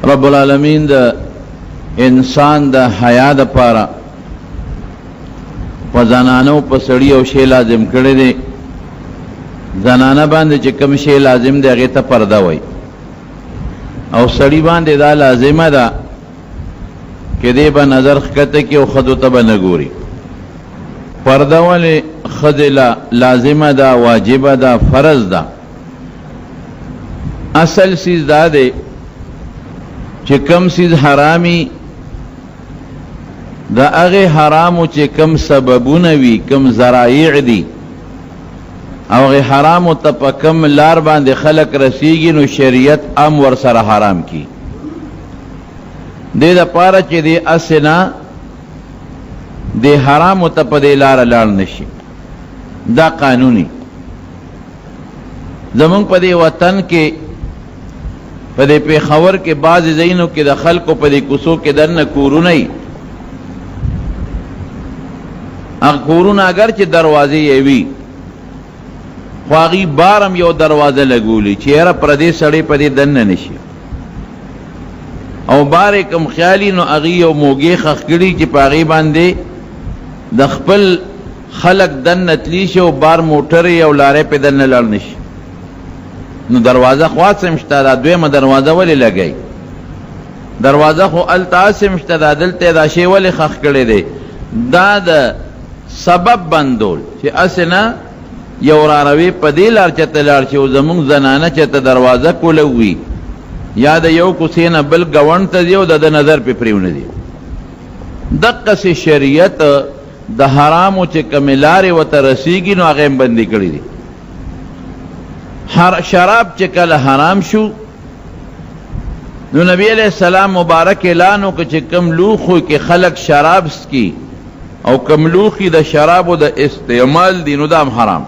رب العالمین دا انسان دا حیا دا پارا و زنانو پا سڑی او شی لازم کرده ده زنانه بانده چه کم شی لازم ده غیتا پرده وی او سڑی بانده دا لازمه ده که ده با نظر خکته که او خدو تا با نگوری پرده ولی خد لازمه ده واجبه ده فرض ده اصل سیز دا ده چه کم سیز حرامی دا اغی حرامو چه کم سببونوی کم ذرائع دی او اغی حرامو تا پا کم لار باند خلق رسیگی نو شریعت ام ورسر حرام کی دی دا پارا چه دی اسنا دی حرامو تا پا دی لار لار نشی دا قانونی زمان پا دی وطن کے پا دی پیخور کے بعض زینو کے دا خلقو پا دی کسو کے درن کورو نئی کورون اگر چې دروازه یوي خواغی بارم یو دروازه لګولی چیرې پردې سړی پدې دننه نشي او بار کم خیالی نو اغي یو موګي خخګړي چې پاغي باندې د خپل خلق دنه تلی شو بار موټر یو لارې په دننه لړ نشي نو دروازه خواص مشته دا دویمه دروازه ولې لګي دروازه خو التاس مشته دا دلته دا شی ولې خخ کړي دی دا د سبب بندول چې اسنه یو راروي په دې لار چته لار چې زمون زنانه چته دروازه کولوي یا د یو کوسینه بل گوند ته دیو د نظر په پریونه دی دقه سي شریعت د حرامو چې کملارې وته رسیږي نو هغه بندي کړی دي شراب چې کله حرام شو نو نبی علیہ السلام مبارک اعلانو که چې کم لوخو کې خلق شراب سکی او کملوخی د شرابو د استعمال دی نو دام حرام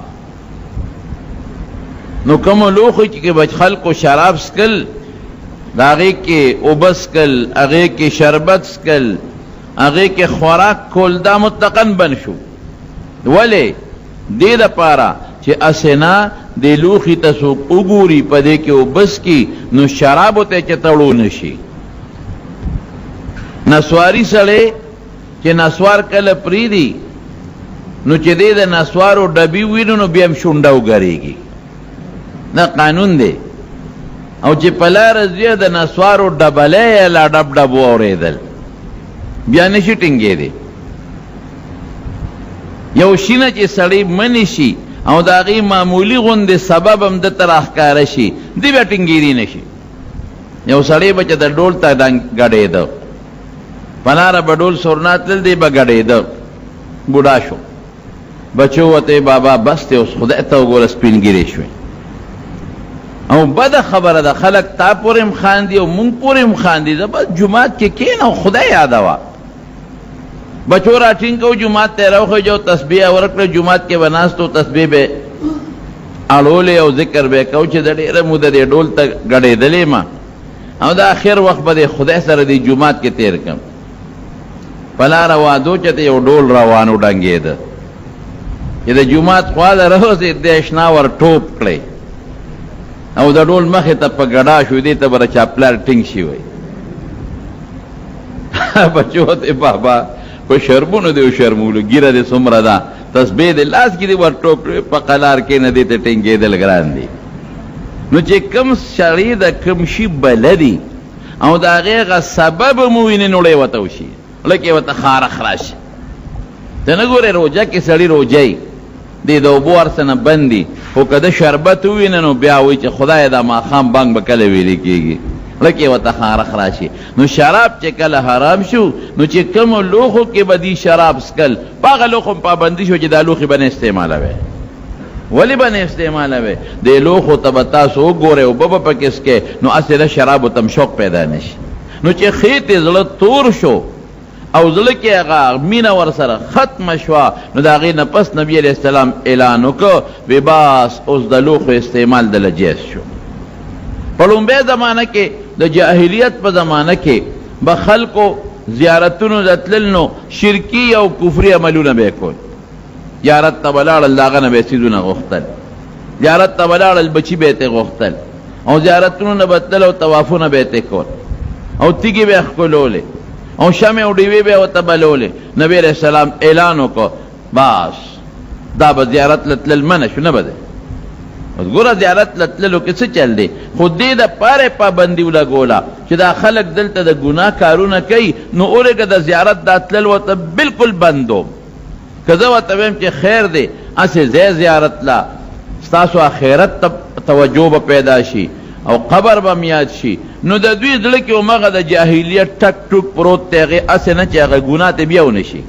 نو کملوخی کی بچ خلق و شراب سکل داغی کے اوبس کل اغی کے شربت سکل اغی کے خوراک کول دا متقن بن شو ولی دی دا پارا چه اسنا دی لوخی تسوک اگوری پدے کے اوبس کی نو شرابو تے چتڑو نشی نسواری سڑے چې نسوار کله پریدي نو چې دې د نسوارو ډبي وینو نو بیا هم شونډه وګرېږي دا قانون دی او چې په لاره ځي د نسوارو ډبلی یا لا ډب ډب واورېدل بیا نشي ټینګېدی یو شي نه چې سړی منې شي او د هغې معمولي غوندې سبب هم دته راښکاره شي دی بیا ټینګېدی نه شي یو سړی به چې د ډول ته ګډېده پلاره بډول سورنات تل دی بغړې ده بوډا شو بچو وته بابا بس ته اوس خدای ته وګور سپینګری شو او بد خبره ده خلق تا پورم خاندي او مونږ پورم خاندي ده بس جمعات کې کین او خدای یاد وا بچو را ټینګو جمعات ته راخو جو تسبیح ورکړه جمعات کې بناستو تسبیح به اړول او ذکر به کو چې د ډېر مو د ډول ته غړې دلې ما او د اخر وخت به خدای سره دی جمعات کې تیر کم پلا روادو چته یو ډول روانو ډنګېد چې د جمعات خواله راوځي د اشنا ور ټوپ کړي او د ډول مخې ته په ګډا شو دې ته بر چاپلار ټینګ شي وي بچو ته بابا په شرمونو دی شرمولو ګیره دې سمره ده تسبیح دې لاس کې دی ور ټوپ په قلار کې نه دې ته ټینګېدل ګران دي نو چې کم شری د کم شي بلدي او دا هغه سبب مو وینې نوړې وته وشي لکه وته خارخ راشي ته نه ګورې روجه کې سړی روجی دی د اوبو ورسنه بندي خو که د شربت ووینه نو بیا وایي چې خدای دا ماښام بانګ به کله ویلې کېږي لکه وته خارخ راشي نو شراب چې کله حرام شو نو چې کومو لوښو کې به دي شراب سکل په هغه لوښو پابندي شو چې دا لوښي به نه استعمالوي ولی به نه استعمالوي دې لوښو ته به تاسو وګورئ اوبه به پکې څکئ نو هسې د شرابو ته شوق پیدا نه شي نو چې خېټې زړه تور شو او زړه کې هغه مینه ورسره ختمه شوه نو د هغې نه پس نبي علیه السلام اعلان وکړ وی بس اوس د لوښو استعمال دله جایز شو په لومبۍ زمانه کې د جاهلیت په زمانه کې به خلکو زیارتونو د تلل نو شرکي او کفري عملونه به یې کول زیارت ته به لاړل د هغه نه به یې څیزونه غوښتل زیارت ته به لاړل بچي به یې ترې غوښتل او زیارتونو نه به تلل او طوافونه به یې ترې کول او تیږې به ښکلولې او شمع او ډیوې به ورته بلولې. نبی علیہ السلام اعلان وکړ بس دا به زیارت لتلل منع شو، نه به دی. اوس ګوره زیارت لتللو کې څه چل دی، خو دې دپاره پابندي ولګوله چې دا خلک دلته د ګناه کارونه کوي، نو اورېږه د زیارت دا تلل ورته بلکل بندو. که زه ورته ویم چې خیر دی هسې ځای زیارت لا ستاسو آخرت ته توجه به پیدا شي او قبر به م یاد شي، نو د دوی زړه کې همغه د جاهلیت ټک ټوک پروت دی، هغې هسې نه چې هغه ګناه ته بیا ونه شي.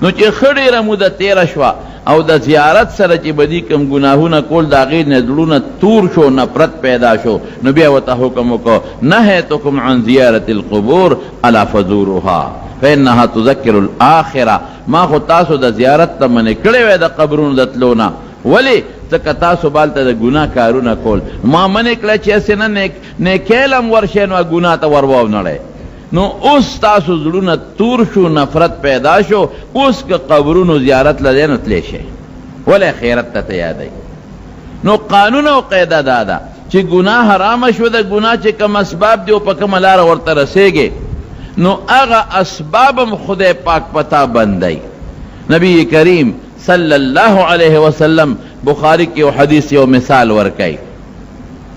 نو چې ښه ډېره موده تېره شوه او د زیارت سره چې به دي کوم ګناهونه کول د هغې نه زړونه تور شو، نفرت پیدا شو، نو بیا ورته حکم وکړو نهیتکم عن زیارت القبور الا فزوروها فانها تذکر الاخره. ما خو تاسو د زیارت ته منې کړی وی د قبرونو د تلو نه، ولې ځکه تاسو بالته د ګناه کارونه کول. ما منې کړی چې هسې نه نیکیل هم ورشئ نو ګناه ته ور واونړئ. نو اوس تاسو زړونه تور شو، نفرت پیدا شو، اوس که قبرونو زیارت لدی نو تلی شئ، ولې خیرت ته یادئ. نو قانون او قاعده دا ده چې ګناه حرامه شو، د ګناه چې کوم اسباب دی او په کومه لاره ورته رسېږي نو هغه اسباب هم خدای پاک پتا بندی. نبی کریم صلی الله علیه وسلم بخاری کی او حدیث یو مثال ورکای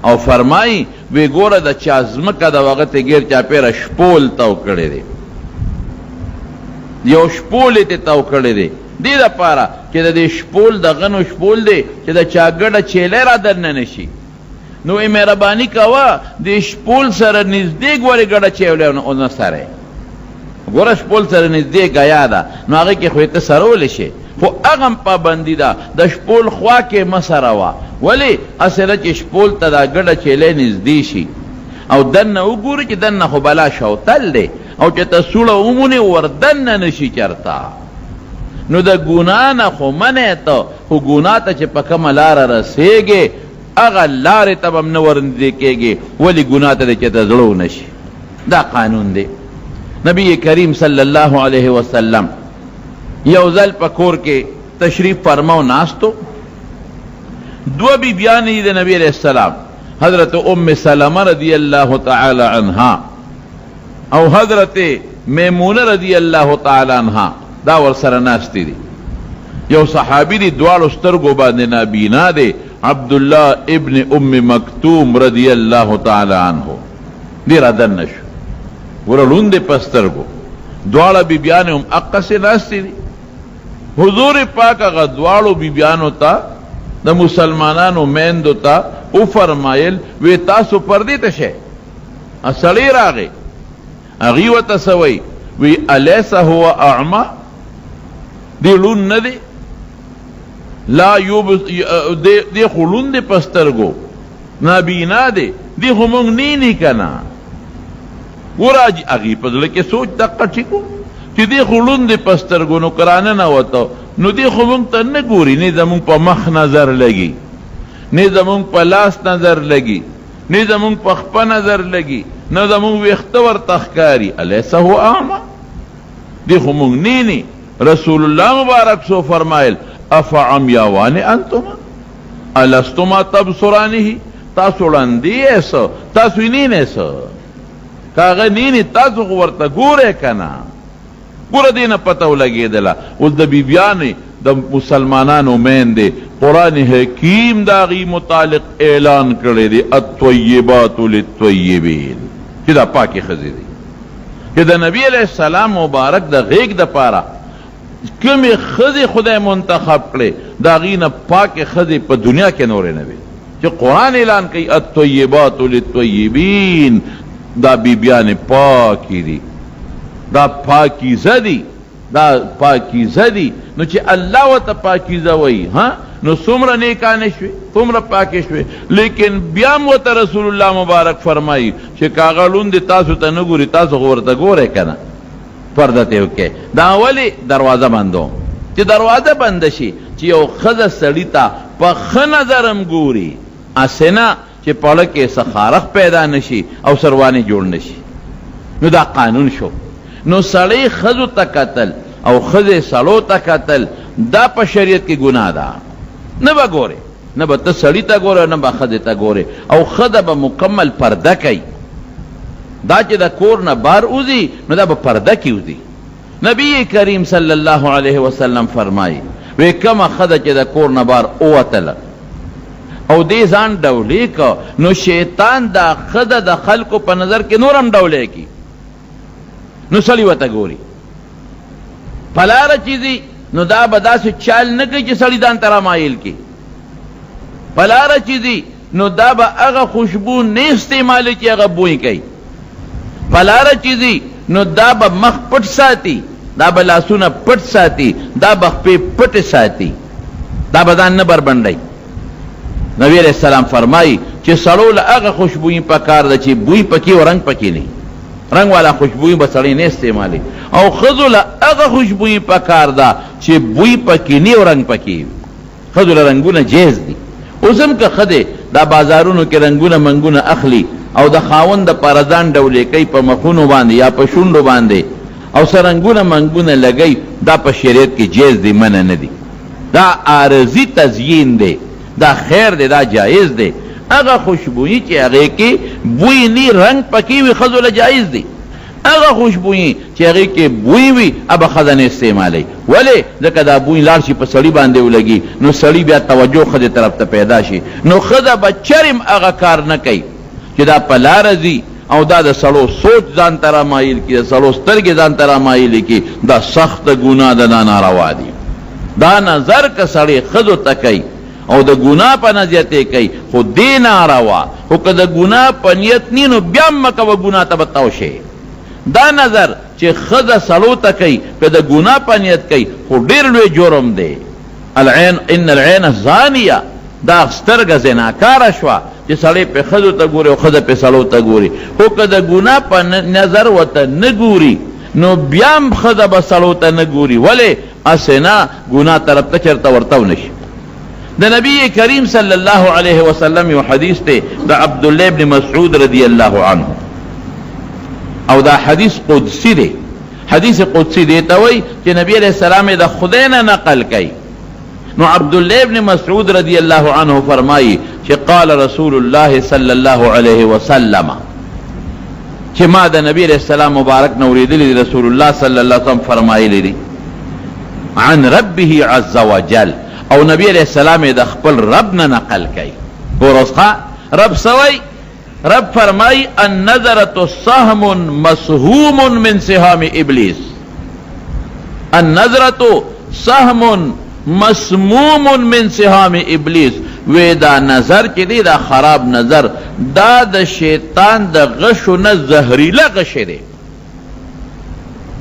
او فرمای وی ګوره د چا ځمکه د وخت غیر چا پیره شپول تاو کړی دی، یو شپول ته تاو کړی دی، دې لپاره چې د دې شپول د غنو شپول دی چې د چا ګډه چیلې را درنه نشي. نو ای مهرباني کوه د شپول سره نږدې ګورې ګډه چیلې ونه سره، ګوره شپول سره نږدې ګیا ده نو هغې کې خو یې ته سرولی شي، خو هغه هم پابندي ده د شپول خوا کې مه سروه. ولې اصله چې شپول ته دا ګډه چیلې نږدې شي او دننه وګوري چې دننه خو بلا شوتل دی او چې ته سوړه ومونې ور دننه نشي چرته، نو د ګناه نه خو منې ته، خو ګناه ته چې په کومه لاره رسېږې هغه لارې ته به هم نه ورنږدې کېږي، ولې ګناه ته دی چې ته زړه ونشي. دا قانون دی. نبی کریم صلی اللہ علیہ وسلم یو ځل په کور کې تشریف فرماو ناستو، دو بیبیانی د نبی علیہ السلام، حضرت ام سلمہ رضی اللہ تعالی عنہا او حضرت میمونہ رضی اللہ تعالی عنہا دا ورسره ناستی دی. یو صحابی دی دواړو سترګو باندې نابینا دی، عبداللہ ابن ام مکتوم رضی اللہ تعالی عنہ دی را دنه شو، ګوره ړوند دی په سترګو، دواړه بیبیانې هم اقسې ناستې دي. حضور پاک هغه دواړو بیبیانو ته د مسلمانانو میندو ته وفرمایل وی تاسو پردې ته شئ. سړی راغی، هغې ورته څه وی وی الیس هو اعما، دی ړوند نه دی؟ لا دی خو ړوند دی په سترګو، نابینا دی، دی خو موږ نینی که نه. ګوره هغې په زړه کې سوچ دقه ټیکو چې دی خو ړوند دی په سترګو، نو که رانه نوته نو دی خو موږ ته نه ګوري، نه زموږ په مخ نظر لګي، نه زموږ په لاس نظر لګي، نه زموږ په خپه نظر لګي، نه زموږ ویښته ورته ښکاري. الیس هو اعما، دی خو موږ نینی. رسول الله مبارک سو فرمایل افعمیاوان انتما الستما تبصرانه، تاسو ړندې یې تاسو یې نینې که هغه نینې تاسو خو ورته ګورئ که نه. ګوره دې نه پته ولګېدله. اوس د بیبیانې د مسلمانانو میندې قرآن حکیم د هغې متعلق اعلان کړی دی الطیبات للطیبین، چې دا پاکې ښځې دي، چې د نبی علیہ السلام مبارک د غیږ دپاره کومې ښځې خدای منتخب کړې د هغې نه پاکې ښځې په دنیا کې نورې نه وي، چې قرآن اعلان کوي الطیبات للطیبین، دا بیبیانې پاکی دی، دا پاکیزه دی، دا پاکیزه دی. نو چې الله ورته پاکیزه وایي نو څومره نیکانې شوې، څومره پاکې شوې. لیکن بیا هم ورته رسول الله مبارک فرمایي چې که هغه ړوند تاسو ته نه ګوري تاسو خو ورته ګورئ که نه، پرده ته وکړئ. دا ولې دروازه بندوم چې دروازه بنده شي چې یو ښځه سړي ته په ښه نظر هم ګوري، هسې نه چې پړه کې سخارخ پیدا نشي او سروانې جوړ نشي. نو دا قانون شو. نو سړی ښځو ته کتل او ښځې سړو ته کتل دا په شریعت کې ګناه ده. نه به ګورې، نه به ته سړي ته ګورې، نه به ښځې ته ګورې، او ښځه به مکمل پرده کوي. دا چې د کور نه بار وځي نو دا به پرده کې وځي. نبی کریم صلی الله علیه وسلم فرمایي وی کما خده چې د کور نه بار اوتله او دې ځان ډولې کو نو شیطان دا خده د خلکو په نظر کې نورم ډولې کی نو سړی وته ګوري پلاره چیزی نو دا به داسې چال نه کوي چې سړی ځان ته رامایل کی. پلاره چیزی نو دا به هغه خوشبو نه استعمالي چې هغه بوی کوي. پلاره چیزی نو دا به مخ پټ ساتي، دا به لاسونه پټ ساتي، دا به خپې پټ ساتي، دا به ځان نه بربنډي. نبی علیہ السلام فرمائی چې سړو له هغه خوشبوئی پکار ده چې بوی پکې او رنگ پکې نه، رنگ والا خوشبوئی به سړی نه استعمالي. او ښځو له هغه خوشبوئی پکار ده چې بوی پکې نه او رنگ پکې. ښځو له رنګونه جایز دي. اوس هم که ښځې دا بازارونو کې رنګونه منګونه اخلي او د خاوند د پاره ځان ډولې کوي په مخونو باندې یا په شونډو باندې او سره رنګونه منګونه لګوي، دا په شریعت کې جایز دي، منع نه دي. دا عارضي تزیین دی، دا خیر دی، دا جایز دی. هغه خوشبوئی چې هغې کې بوی نی رنگ پکې وي ښځو له جایز دی. هغه خوشبوئی چې هغې کې بوی وي هغه ښځه نه استعمالوي. ولې؟ ځکه دا بوی لاړ شي په سړي باندې ولګي نو سړي بیا توجه ښځې طرف ته پیدا شي، نو ښځه به چرم هغه کار نه کوي چې دا په لاره ځي او دا د سړو سوچ ځان ته رامایل کړي، د سړو سترګې ځان ته رامایلې کړي. دا سخته ګناه ده، دا ناروا دي. دا نظر که سړی ښځو ته کوي او د ګناه په نظریت یې کوي خو دې ناروا، خو که د ګناه په نیت نی نو بیا هم مه کوه، ګناه ته به تو شي. دا نظر چې ښځه سړو ته کوي که د ګناه په نیت کوي خو ډېر لوی جرم دی. العین ان العین زانیه، دا سترګه زناکاره شوه چې سړی په ښځو ته ګوري او ښځه په سړو ته ګوري. خو که د ګناه په نظر ورته نه ګوري نو بیا هم ښځه به سړو ته نه ګوري. ولې؟ هسې نه ګناه طرف ته چېرته ورته ونشي. د نبی کریم صلی الله علیه وسلم یو حدیث دی د عبدالله ابن مسعود رضی الله عنه، او دا حدیث قدسی دی. حدیث قدسی دیتا وی چې نبی علیہ السلام د خدای نه نقل کوي. نو عبدالله ابن مسعود رضی اللہ عنہ فرمائی کہ قال رسول اللہ صلی اللہ علیہ وسلم کہ ما دا نبی علیہ السلام مبارک نورید لی رسول اللہ صلی اللہ علیہ وسلم فرمائی لی عن ربه عز وجل، او نبی علیہ السلام دا خپل رب نه نقل کئی. ورسخا رب سوئی، رب فرمائی النظرت سهم مسهوم من سهام ابلیس، النظرت سهم مسموم من سهام ابلیس. وی دا نظر چې دی دا خراب نظر دا د شیطان د غشو نه زهریله غش دی.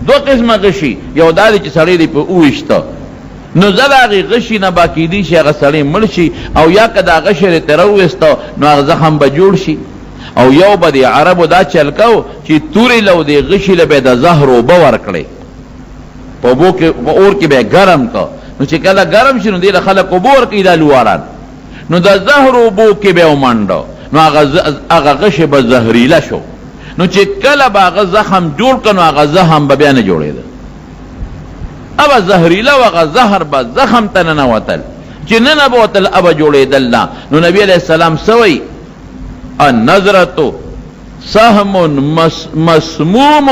دو قسمه غشي، یو دا دی چې سړی دی په اوشته نو زل هغې غشي نه باکیدی شي هغه سړی مړ شي، او یا که دا غش دی تره وویسته نو هغه زخم به جوړ شي. او یو به د عربو دا چل کو چې تورې لو د غشي له به د زهر اوبه ورکړې په اور کې به ګرم کو، نو چې کله ګرم شي نو دې له خلک اوبه ورکوي دا لواران، نو د زهر اوبو کې به ومنډه نو هغه غشې به زهریله شو. نو چې کله به هغه زخم جوړ کړ نو هغه زخم به بیا نه جوړېده، ابه زهریله و هغه زهر به زخم ته ننوتل، چې ننوتل ابه جوړېدل نه. نو نبی علیہ السلام سوی النظرة سهم مسموم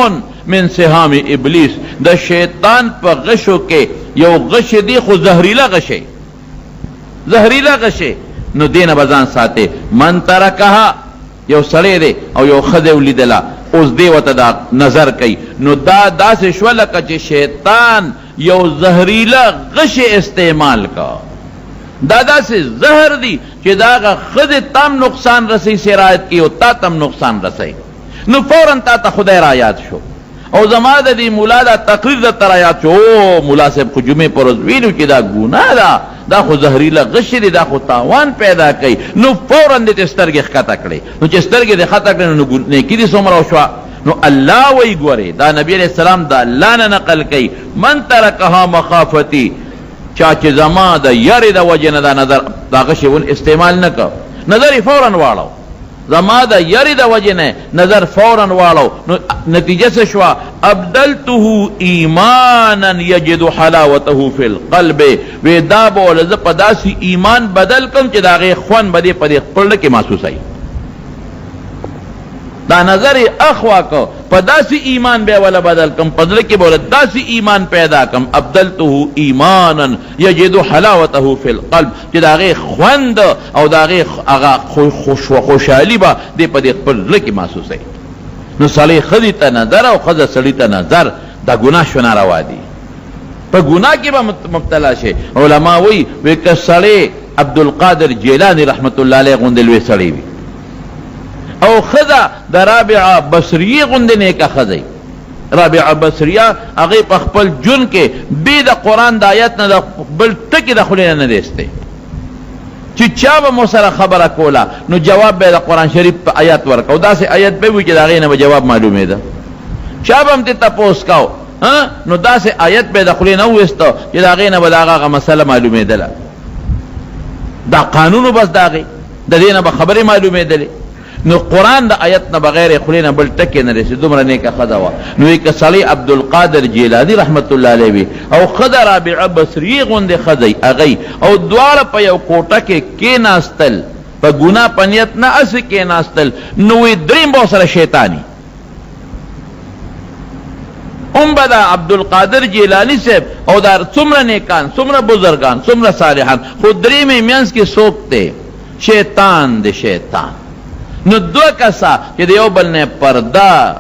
من سهام ابلیس. د شیطان په غشو کې یو غش دی خو زهریله غشی، زهریله غشی. نو دینه بزان ساته. من ترکها، یو سړی دی او یو ښځه ولیدله اوس دی ورته دا نظر کوي، نو دا داسې شوه لکه چې شیطان یو زهریله غش استعمال کا. دا داسې زهر دی چې دا هغه ښځې تام نقصان رسی سرایت کی او تا تم نقصان رسی. نو فوراً تا ته خدای را یاد شو او زما د دې مولا دا تقریر در ته یاد شو، او مولا صاحب خو جمعې پر ورځ ویلو چې دا ګناه ده، دا خو زهریله غش دی، دا خو تاوان پیدا کوي. نو فوراً دې ته سترګې ښکته کړې، نو چې سترګې دې ښکته کړې نو نیکي دې څومره وشوه. نو الله وی ګورې دا نبی علیہ السلام دا الله نه نقل کوي من ترکها مخافتی، چا چې زما د یارې د وجې نه دا نظر دا غشې ون استعمال نه کو، نظر یې فوراً واړو، زما د یارې د وجې نه نظر فوراً واړو. نو نتیجه څه شوه؟ ابدلته ایمانا یجد حلاوته فی القلب. وی دا به وله زه په داسې ایمان بدل کم چې د هغې خوند به دې په دې خپل کې محسوسوي. دا نظر اخوا کو پداسی ایمان بے والا بدل کم پدل کے بولا داسی ایمان پیدا کم ابدلته ایمانا یجد حلاوته فی القلب کہ داغی خوند او داغی خوشحالی با دے پدے پدل کی محسوس ہے. نو صلی خدی تا نظر او خد صلی تا نظر دا گناہ شنا روا دی پا گناہ کی با مبتلا شے. علماء وی کہ صلی عبدالقادر جیلانی رحمت اللہ علیہ غندلوی صلی وی او خدا دا رابعہ بصریہ غندنے کا خدای رابعہ بصریہ اغی پخپل جن کے بی دا قرآن دا آیت نا دا بل تکی دا خلینا ندیستے چی چاو موسر خبر کولا نو جواب بے دا قرآن شریف پا آیت ورکاو دا سے آیت بے ہوئی چی دا غینا با جواب معلومے دا چاو ہم تی تپوس کاو نو دا سے آیت بے دا خلینا ہوئیستا چی دا غینا با دا آغا مسئلہ معلومے دلا دا قانونو بس دا غی دا دینا با خبر معلومے دلے. نو قرآن دا آیت نا بغیر خلینا بل تکی نرسی دمرا نیکا خداوا نو ایک صلی عبدالقادر جیلانی رحمت اللہ علیہ وی او خدا رابع بصری غند خدای اغی او دوار پا یو کوٹا کے ناستل پا گناہ پنیت نا اس کے ناستل نوی درین بوسر شیطانی بدا عبدالقادر جیلانی سے او دار سمر نیکان سمر بزرگان سمر صالحان خود درین مینس کی سوکتے شیطان دے شیطان نو دو کسا کہ دیو بلنے پردہ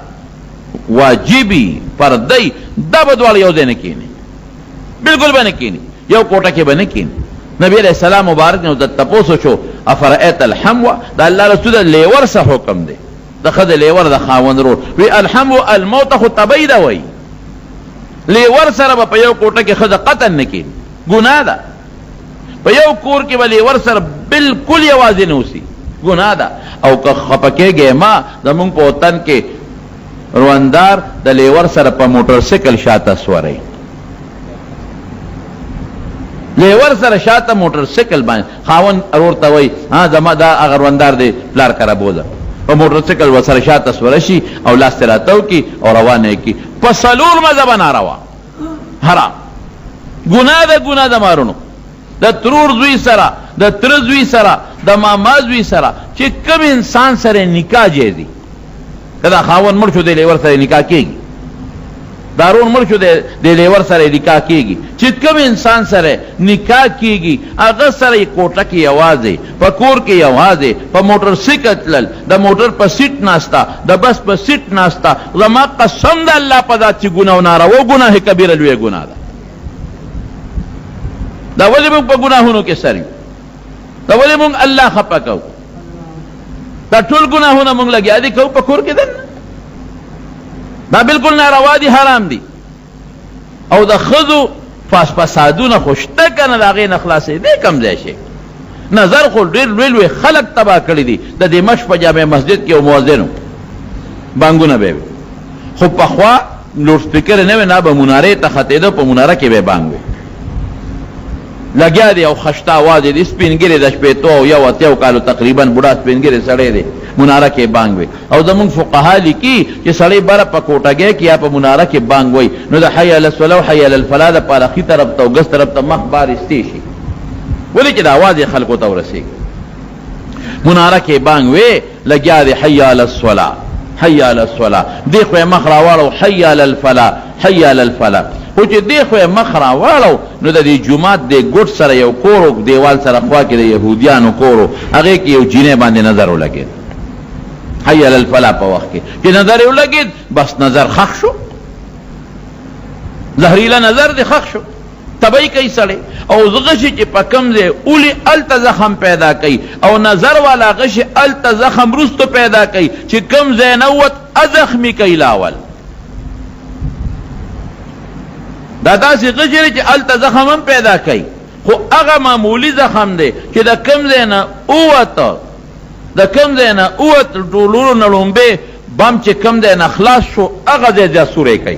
واجبی پردی دا بدوال یو دے نکینی بالکل بے نکینی یو کوٹا کے بے نکینی. نبی علیہ السلام مبارک نے تپوسو شو افرائیت الحمو دا اللہ رسول لیور سا حکم دے دا خد لیور دا خاون رو وی الحمو الموت خود تبای دا وی لیور سر با پا یو کوٹا کے خد قتل نکینی گناہ دا پا یو کور کے با لیور سر بالکل یوازی نوسی گناہ دا او که خپکے گئے ما دا منگ پا وطن کے رواندار دا لیور سر پا موٹر سیکل شاتا سواری لیور سر شاتا موٹر سیکل بانی خاون ارورتا وی دا اگر رواندار دے پلار کرا بودا پا موٹر سیکل و سر شاتا سورشی او لاست راتاو کی او روانے کی پا سلول مذہبنا روا حرام گناہ دا مارونو دا ترور زوی سرا دا ترزوی سرا دا مامازوی سرا چی کم انسان سر نکاح جیزی کدا خاون مرشو دے لیور سر نکاح کی گی دارون مرشو دے لیور سر نکاح کی گی چی کم انسان سر نکاح کی گی اگر سر کوٹا کی آوازے پا کور کی آوازے پا موٹر سکت لل دا موٹر پا سیٹ ناستا دا بس پا سیٹ ناستا زما قسم دا اللہ پا دا چی گناہ نارا وہ گناہ کبیر الوی گناہ دا ولی منگ پا گناہونو کے سری دا ولی منگ اللہ خپا کو دا ٹھول گناہونا منگ لگی آدھی کو پا کور کے دن دا بالکل ناروا دی حرام دی او دا خضو فاس پسادونا خوشتکا دا غین اخلاصی دے کم زیشے نظر خول دیر ریلوی خلق تباہ کری دی دا دمشق پا جامع مسجد کی موازنو بانگونا بے خوب پا خواہ لوٹ سپیکر نوے نا با منارے تخطے دو پا منارہ کے بے بانگوے لگیا دی او خشتا آواز دی سپینگیری دا شپیتو او یو اتیو کالو تقریبا بڑا سپینگیری سڑے دی منارہ کے بانگوے او دا منگ فقہا لکی کہ سڑے بارا پا کوٹا گئے کہ آپ منارہ کے بانگوئی نو دا حی علی الصلاة و حی علی الفلاح دا پارا خی طرف تا و گس طرف تا مخ بار استیشی ولی کہ دا آواز خلقو تا ورسی منارہ کے بانگوے لگیا دی حی علی الصلاة حی علی الصلاة دیکھوے مخ راوالو حی علی الفلاح حی علی الفلاح خوچی دیکھوے مخرا والو نو دا دی جماعت دے گوٹ سر یو کورو دیوال سر اخوا کی دے یہودیانو کورو اگے کی یو جینے باندے نظرو لگے حی علی الفلاح پا وقت کے کہ نظرو لگے بس نظر خخ شو زہریلا نظر دے خخ شو تبای کئی سڑے او غشی چی پا کم دے اولی التا زخم پیدا کئی او نظر والا غشی التا زخم رستو پیدا کئی چی کم زینوت ازخمی کئی لاول دادا سی غشری چی التا زخم ہم پیدا کئی خو اغا معمولی زخم دے چی دا کم دینا اوتا دا کم دینا اوت دولورو نلومبے بام چی کم دینا خلاص شو اغا دے جا سورے کئی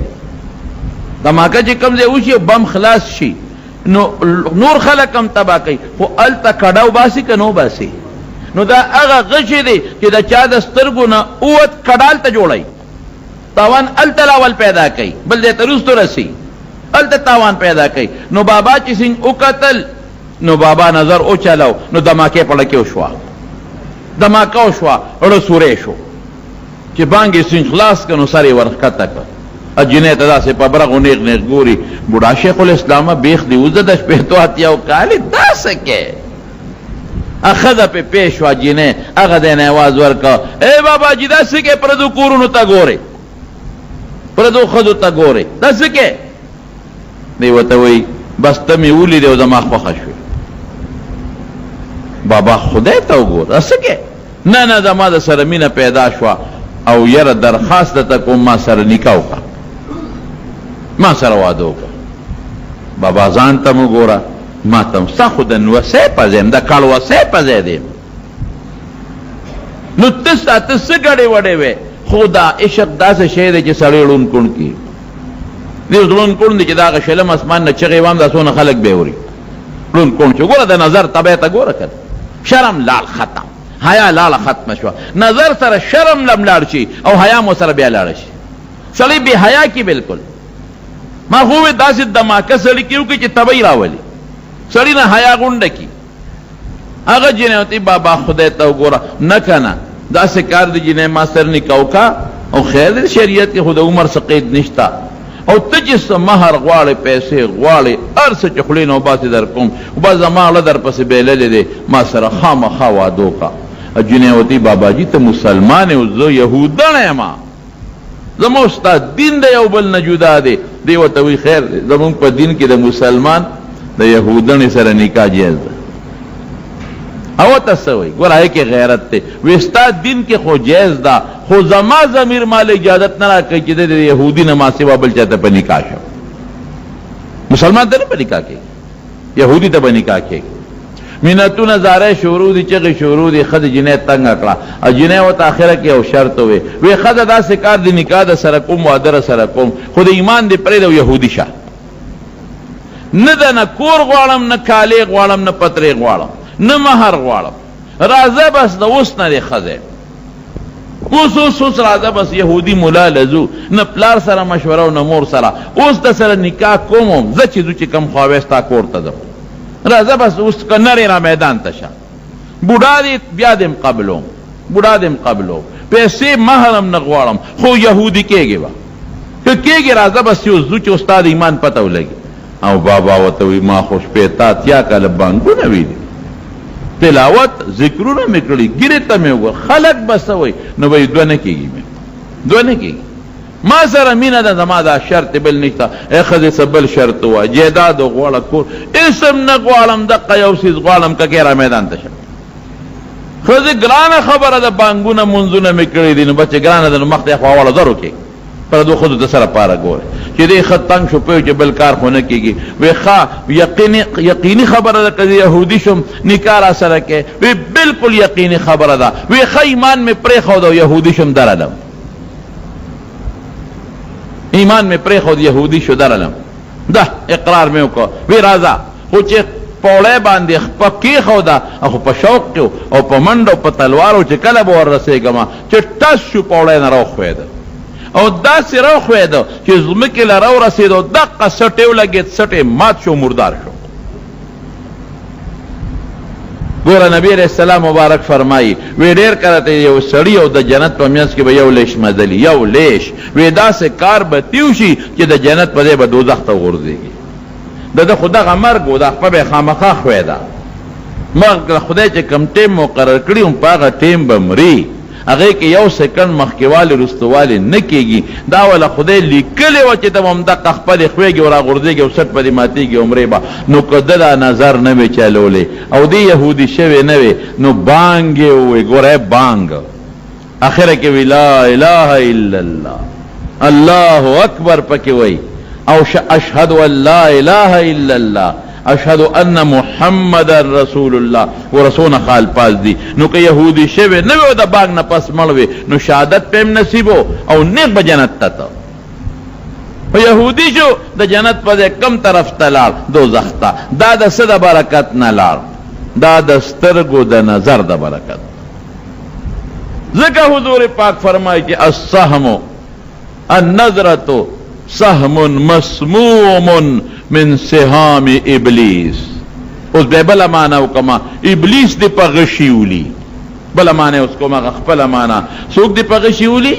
دا ماکا چی کم دے اوشی بام خلاص شی نور خلقم تبا کئی خو التا کڑاو باسی که نو باسی نو دا اغا غشی دے چی دا چا دا سترگو نا اوت کڑال تا جوڑائی تاوان التا لاول پیدا کئی بل دے تروس تو رسی التا تاوان پیدا کئی نو بابا چی سنگ او قتل نو بابا نظر او چلاو نو دماکے پڑکے شوا دماکہ شوا اڑو سورے شو چې بانګې سین خلاص کنو سره ورخته کړ اجنه تدا سے پبرغ نیغ نیغ ګوري بوډا شیخ الاسلام بیخ دی وزد شپه اتیاو کالی دا سکه اخذ په پیشوا جنه هغه د نواز ورکا اے بابا جی دا سکه پردو کورونو تا ګوره پردو خدو تا ګوره دا سکه دی وته وی بس تمی اولی دی زما خوښ شو بابا خدای ته وګور اسکه نه نه زما د سره مینه پیدا شو او یره درخواست ته کوم ما سره نکاح وکړه ما سره واده وکړه بابا ځان ته وګوره ما ته سخو د نوسه پزم د کال وسه پزیدم نو تاسو ګړې وړې وې خدا عشق داسې شی دی چې سړی لون کون کی دې لون کون دي چې دا شلم اسمان نه چغې وام داسونه خلق به وری لون کون چې ګوره د نظر تبه ته ګوره کړ شرم لال ختم حیا لال ختم شو نظر سره شرم لم لاړ شي او حیا مو سره بیا لاړ شي سړی به حیا کی بالکل ما هو داسې دماکه سړی کیو چې تبې راولي سړی نه حیا غونډه کی هغه جنوتی بابا خدای ته وګوره نه کنه داسې کار دی جنې ما سر نکاو کا او خیر دی شریعت کې خود عمر سقید نشتا او تجس مہر غواړي پیسې غواړي ارس چخلین او باسي در کوم وبا زما در پس بیلل دي ما سره خامخا وادو کا جنوتی بابا جی ته مسلمان او زه يهودان ما زمو استاد دین دی او بل نه جدا دی دی وته وی خیر زمون په دین کې د مسلمان د يهودان سره نکاح جایز ده او تسوي ګورای کې غیرت ته وستا دین کې خو جایز ده خو زما ضمیر مال اجازت نه راکړي چې د يهودي نه ما سوا بل چاته په نکاح شو مسلمان ته په نکاح کې يهودي ته په نکاح کې مینتونه زاره شروع دي چې شروع دي خد جنې تنگ کړه او جنې او اخره کې او شرط وي وی خد دا سکار دي نکاح د سره کوم وادر سره کوم خو د ایمان دی پرې د يهودي شه نه د نه کور غواړم نه کالی غواړم نه پترې غواړم نه مہر غواړم راځه بس د اوس نه خزه اوس راځه بس يهودي مولا لزو نه پلار سره مشوره او نه مور سره اوس د سره نکاح کوم زه چې کم خواوستا کوړته ده راځه بس اوس کنری را میدان ته شه بوډا دې بیا دې قبلو پیسې مہرم نه غواړم خو يهودي کېږي وا کېږي راځه بس یو زو چې استاد ایمان پته ولګي او بابا وته وی ما خوش پیتا تیا کله بانګونه وی تلاوت ذکرونه میکړي ګیره ته مې وګ خلق بسوي نو وی دونه کېږي ما سره مینه د زما دا شرط بل نشته اخذ سبل شرط وا جیداد غواړه کور اسم نه غواړم د قیوسیز غواړم کګیرا میدان ته خو ګرانه خبره د بانګونه منځونه میکړي دي نو بچ ګرانه د مخ ته خواله درو کې پر دو خود د سره پاره ګوره چې دې خط تنگ شو په چې بل کار خو نه کېږي وی ښه یقیني خبره ده که یهودي شم نکاح را سره کې وی بالکل یقیني خبره ده وی ښه ایمان مې پرېښود او یهودي شم درلم ایمان مې پرېښود یهودي شو درلم ده اقرار مې وکړ وی راځه خو چې پوړی باندې کېښوده خو په شوق کې او په منډو په تلوارو چې کله به وررسېږم چې ټس شو پوړی نه راوښوېده او داسې راوښوېده چې ځمکې له راورسېد او دقه سټې ولګېد سټې مات شو مردار شو ګوره نبی علیہ السلام مبارک فرمایي وی ډېر کله یو سړي او د جنت په منځ کې به یو لیش مزلي یو لیش وی داسې کار به تیو شي چې د جنت په ځای به دوزخ ته غورځېږي د خو دغه مرګ و د خپه به خامخا ښوېده مرګ خدای چې کوم ټیم مقرر کړي هم په هغه ټیم به مري هغه کې یو سکند مخکېوالی رستوالی نه کېږي دا ولا خدای لیکلی وه چې ته به همدقه خپلې خوېږي او راغورځېږي او سټ به دې ماتېږي عمرې به نو که ده دا نظر نه وې چلولی او دې یهودي شوې نه وې نو بانګ یې ووی ګوره بانګ اخره کې وی لا اله الا الله الله اکبر پکې وی او اشهد ان لا اله الا الله اشهد ان محمد رسول الله ورسول خال پاس دی نو که یهودی شوه نو د باغ نه پس مړوي نو شهادت پم نصیبو او نیک به جنت ته او یهودی شو د جنت په کم طرف ته لاړ دوزخ ته دا د صد برکت نه لاړ دا د سترګو د نظر د برکت ځکه حضور پاک فرمایي چې السهم النظرة سهم مسموم من سهام ابلیس اوس به بل معنا وکما ابلیس دې په غشیولی بلا معنی اس کو مغا خپل معنی سوک دی پغشی اولی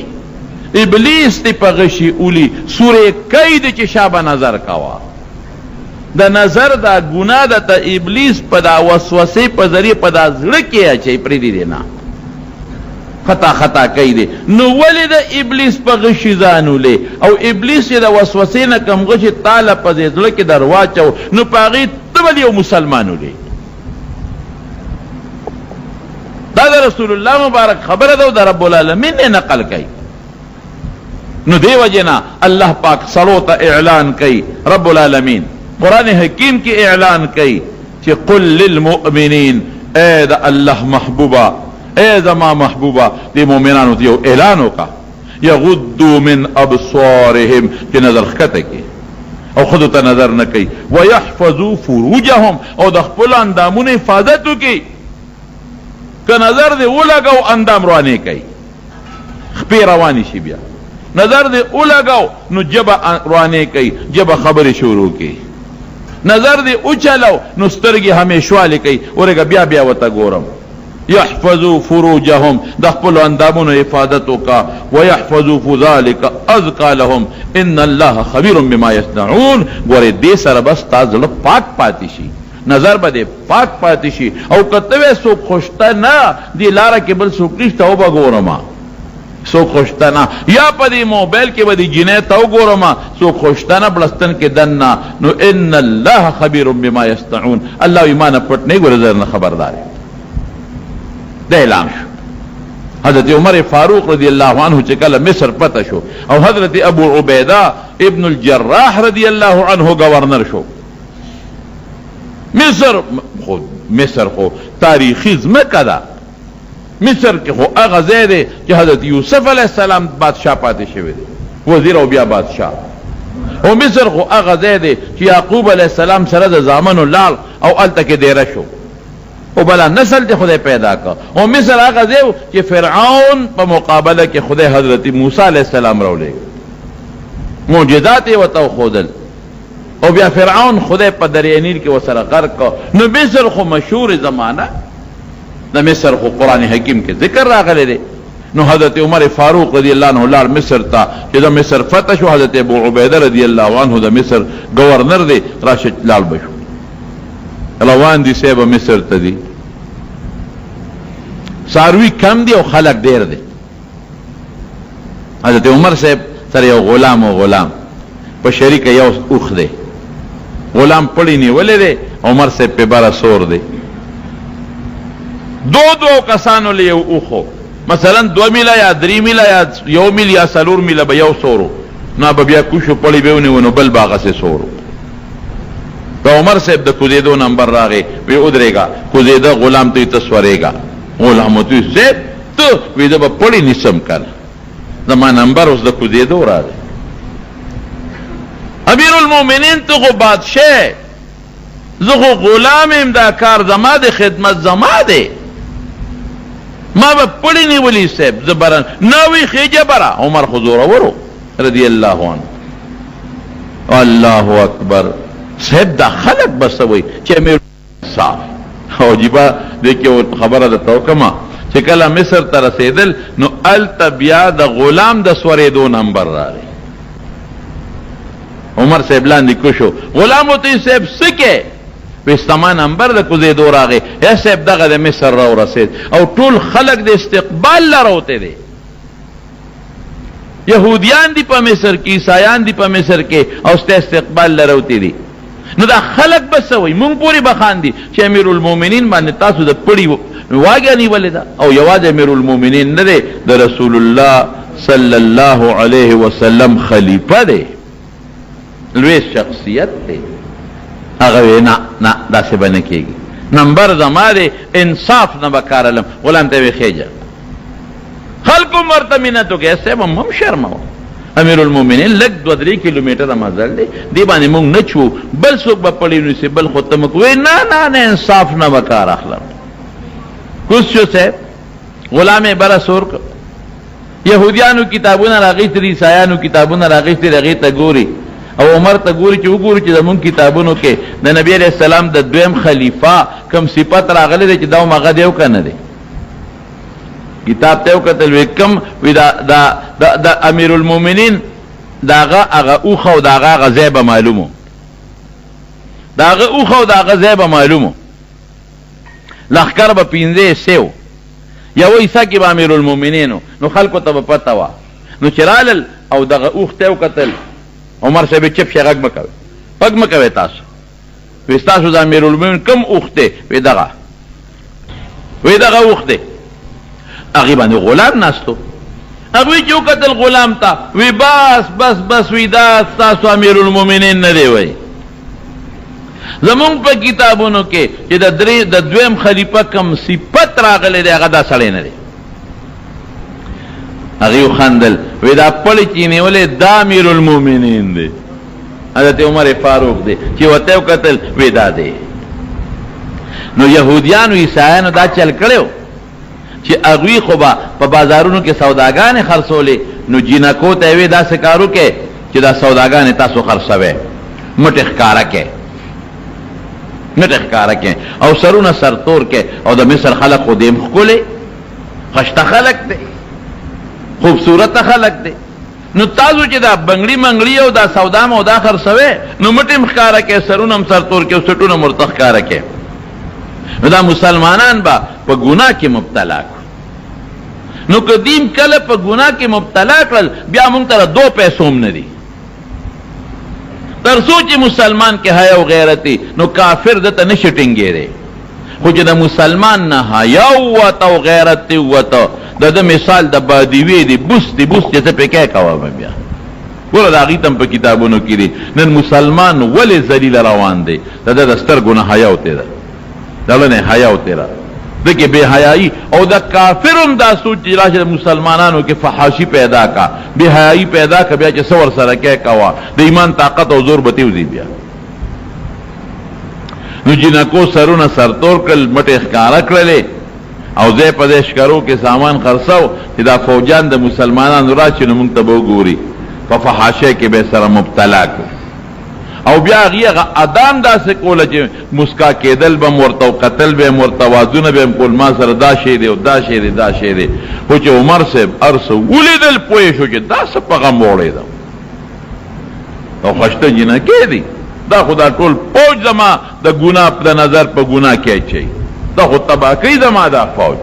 ابلیس دی پغشی اولی سورہ قید چی شابه نظر کوا دا نظر دا گناہ دا تا ابلیس پا دا وسوسے پا ذریعہ پا دا زرکیا چی پریدی دینا خطا کئی دے نو ولی دا ابلیس پا غشی زانو لے او ابلیس دا وسوسے نا کم غشی تالا پا زرکی درواچو نو پا غی تبلی او مسلمانو لے دا رسول اللہ مبارک خبر دا دا رب العالمین نے نقل کئی نو دے وجنا اللہ پاک سروتا اعلان کئی رب العالمین قرآن حکیم کی اعلان کئی کہ قل للمؤمنین اے دا اللہ محبوبہ اے زما محبوبہ دی مومنانو دیو اعلانو کا یغدو من ابصارهم کہ نظر خطے کی او خودتا نظر نکی ویحفظو فروجهم او دا خپل اندامون حفاظتو کی کہ نظر دے اولگو اندام روانی کی خپی روانی شی بیا نظر دے اولگو نو جبا روانی کی جبا خبر شروع کی نظر دے اچلو نو سترگی ہمیشوالی کی ورگا بیا بیا وطا گورم یحفظو فروجهم دخپلو اندامون حفاظتو کا ویحفظو ذالک ازکا لهم ان اللہ خبیر بما یصنعون گوری دے سر بس تازل پاک پاتی شی نظر با دے پاک پاتی شی او کتوے سو خوشتا نا دی لارا کے بل سو کشتا او با گورما سو خوشتنا یا پا دی موبیل کے با دی جنیتا او گورما سو خوشتنا بلستن کے دننا نو ان اللہ خبیر بما یصنعون اللہ ایمان پٹنے گورزرن خبردار دا اعلان شو حضرت عمر فاروق رضی اللہ عنہ چکل مصر پتہ شو او حضرت ابو عبیدہ ابن الجراح رضی اللہ عنہ گورنر شو مصر خو تاریخی زمکہ دا مصر کے خو اغزے دے کہ حضرت یوسف علیہ السلام بادشاہ پاتے شوے دے وزیر او بیا بادشاہ او مصر خو اغزے دے کہ یعقوب علیہ السلام سرد زامن اللال او علتا کے دے رشو او بلا نسل تے خدے پیدا کا او مصر اغزے کہ فرعون پا مقابلہ کے خدے حضرت موسیٰ علیہ السلام رو لے معجزات و تو خودل او بیا فرعون خدے پا دریائے نیل کے وسر غرق کا نو مصر خو مشہور زمانہ نہ مصر خو قرآن حکیم کے ذکر راغلے دے نو حضرت عمر فاروق رضی اللہ عنہ لار مصر تا کہ دا مصر فتح شو حضرت ابو عبیدہ رضی اللہ عنہ دا مصر گورنر دے راشد لال بشو روان دی سیب مصر تا دی ساروی کم دی او خلق دیر دے حضرت عمر سیب سر یو غلام و غلام پا شریک یو اوخ دے غلام پڑی نی ولے دے عمر سیب پہ بارا سور دے دو کسانو لے یو اوخو مثلا 2 میلا یا 3 میلا یا 1 میل یا 4 میلا با یو سورو نا با بیا کوشو پڑی بیونی ونو بل باغا سے سورو تو عمر صاحب دا کزیدو نمبر راگے وی ادرے گا کزیدو غلام توی تصورے گا غلام توی صاحب تو وی دا با پڑی نسم کر دا ما نمبر اس دا کزیدو راگے امیر المومنین تو خو بادشاہ زخو غلام امدا کار زما دے خدمت زما دے ما با پڑی نی ولی صاحب زبران ناوی خیجہ برا عمر خضورا ورو رضی اللہ عنہ اللہ اکبر صاحب دا خلق بسوئی چه امیر صاف او جیبا دیکھو خبر دا توکما چه کلا مصر ترسیدل نو التبیا دا غلام دا سوری 2 نمبر را رہی عمر صاحب لاندی کشو غلامو تی صاحب سکے وستما نمبر دا کزے دور آگے یا صاحب دا غد مصر رو رسید او طول خلق دے استقبال لروتے دے یہودیان دی پا مصر کی عیسائیان دی پا مصر کے او ستے استقبال لروتے دی نو دا خلق بس ہوئی مونگ پوری بخان دی چه امیر المومنین باندې تاسو دا پڑی واگیا نہیں والے دا او یواز امیر المومنین ندے دا رسول اللہ صلی اللہ علیہ وسلم خلیفہ دے لویس شخصیت دے اگر نا دا سے بنکے گی نمبر زمارے انصاف نبکار علم غلام تیوی خیجا خلقو مرتمینتو کیسے مم شرم ہو امیر المومنین لگ 2-3 کلومیٹر مزل دے دی بانے مونگ نچو بل سوک با پڑی انہی سے بل خود تمکوئے نا انصاف نبکار اخلم کس شو سے غلام برا سورک یہودیانو کتابونا راغیت ری عیسائیانو کتابونا راغیت رغیت گوری او عمر تا گوری چی وگوری چی زمون کتابونو کے دا نبی علیہ السلام دا دویم خلیفہ کم صفت راغلی دے چی داو مغا دیو کا ندے کتاب ته وکتل وی کم وی دا امیر المؤمنین داغه هغه اوخه او داغه غزیبه معلومو داغه اوخه او داغه غزیبه معلومو لخر به پینځه سیو یو ایسا کې به امیر المؤمنینو نو خلکو ته پته وا نو چرال او دغه اوخ ته وکتل عمر صاحب چپ شغک مکوي پګ مکوي تاسو وی تاسو د امیر المؤمنین کم اوخ ته وی دغه اوخ ته هغه باندې غلام ناستو هغه جو قتل غلام تا وی بس وی دا تاسو امیر المؤمنین نه دی وی زمون په کتابونو کې چې د دویم خلیفہ کم صفت راغلی دی هغه دا سړی نه دی هغه خندل وی دا پړی چې نیولې دا امیر المؤمنین دی حضرت عمر فاروق دی چې وته قتل وی دا دی نو يهوديان او عیسایانو دا چل کړو چې اغوی خو په بازارونو کې سوداګانې خرڅولې نو جینکو ته وی دا سکارو کې چې دا سوداګانې تاسو خرڅوي مټ ښکارا کې او سرونه سرتور کې او د مصر خلق خو دیم خولې خشته خلق دی خوبصورت خلق دی نو تاسو چې دا بنگړي منګړي او دا سودا مو دا خرڅوي نو مټ ښکارا کې سرونه سرتور کې او سټونه مرتخ ښکارا کې نو دا مسلمانان با په ګناه کې مبتلا نو قدیم کله په ګناه کې مبتلا کړل بیا مونږ ته 2 پیسوم نه دي تر سوچ مسلمان کې حیا او غیرت نو کافر دته نشټینګي دی خو چې د مسلمان نه حیا او غیرت وته د مثال د بادیوی دی بوستي څه پکې کاوه بیا ګوره دا غیتم په کتابونو کې دي نن مسلمان ولې ذلیل روان دی د ستر ګناه حیا او ته دلنه حیا او تیرا دغه بے حیائی او د کافرم دا سوچ راشه مسلمانانو کې فحاشی پیدا کا بے حیائی پیدا کا بیا چې سور سره کې کوا د ایمان طاقت او زور بتیو دی بیا نو جنکو سرونه سرتور کل مټه ښکارا کړلې او زه په دې شکرو کې سامان خرڅاو چې دا فوجان د مسلمانانو راشي نو موږ ته وګوري په فحاشی کې به سره مبتلا کو او بیا هغه ادم داسې کوله چې مسکا کېدل به ورته او قتل به ورته وازونه به کول ما سره دا شی دی او دا شی دی خو چې عمر صاحب ارسه ولیدل پوه شو چې دا څه پیغام وړی او خشته جنہ کې دی دا خدا ټول فوج زما د ګناه په نظر په ګناه کې چي دا خو تبا کوي زما دا فوج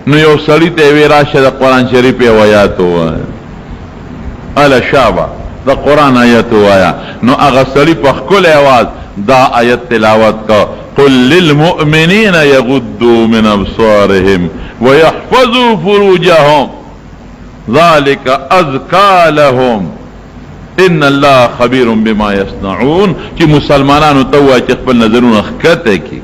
نو یو سړی ته وی راشه د قران شریف په آیات وای الا شابه دا قرآن آیت وایا نو اغا سړی په خپل आवाज دا آیت تلاوت کا قل للمؤمنین یغضوا من ابصارهم ويحفظوا فروجهم ذلك ازکى لهم ان الله خبير بما يصنعون چې مسلمانانو ته وایي چې خپل نظرونه ښکته کی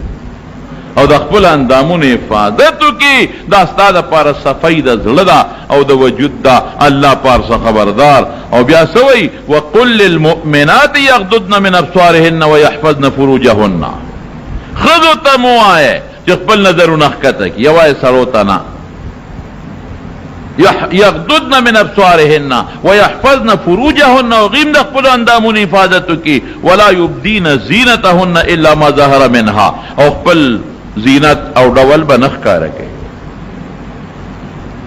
او د خپل اندامونو حفاظت کی دا ستاسو لپاره صفای د زړه دا او د وجود دا الله پار څخه خبردار او بیا سوی وقل للمؤمنات يغضضن من ابصارهن ويحفظن فروجهن خذو تموای چې خپل نظرونه ښکته کی یوای سروتنا يغضضن من ابصارهن ويحفظن فروجهن وغيم خپل اندامونو حفاظت کی ولا يبدين زينتهن الا ما ظهر منها او خپل زینت او ډول بنخ کار کوي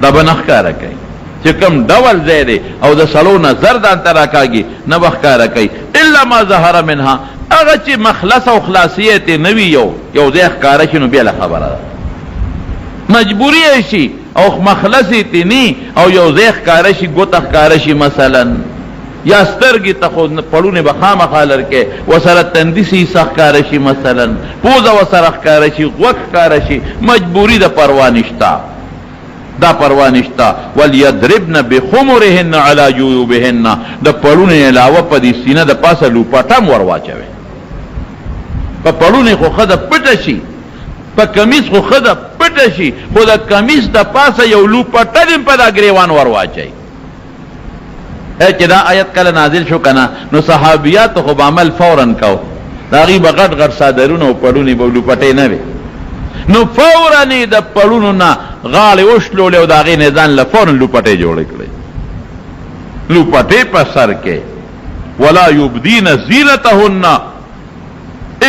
دا بنخ کار کوي چې کوم ډول زیاده او د سلو نظر د انترا کاږي نه بخ کار کوي الا ما ظهر منها هغه چې مخلص او خلاصیت نوی یو ځای کار شنو بیا خبره مجبوری شي او مخلصی تینی او یو ځای کار شي ګوت کار شي مثلا یا سترګې ته خو پړونه به خامخا لرکې وسره تندیسي سخکاره شي مثلا پوزه وسره ښکاره شي غوږ ښکاره شي مجبوري د پروا نشته دا پروا نشته وليضربن بخمرهن على جيوبهن د پړونه علاوه په دې سینه د پاسه لوپټم ور واچوي په پړونه خو خده پټه شي په کمیس خو خده پټه شي خو د کمیس د پاسه یو لوپټم په دا ګریوان ور واچي چې دا آیت کله نازل شو کنه نو صحابیات خو عمل فورا کو دا غي بغټ غټ صادرونه او پړونی بولو پټې نه وي نو فورا نه د پړونو نه غاړې وشلول او دا غي نه ځان له فورا لو پټې جوړ کړي لو پټې په سر کې ولا يبدين زينتهن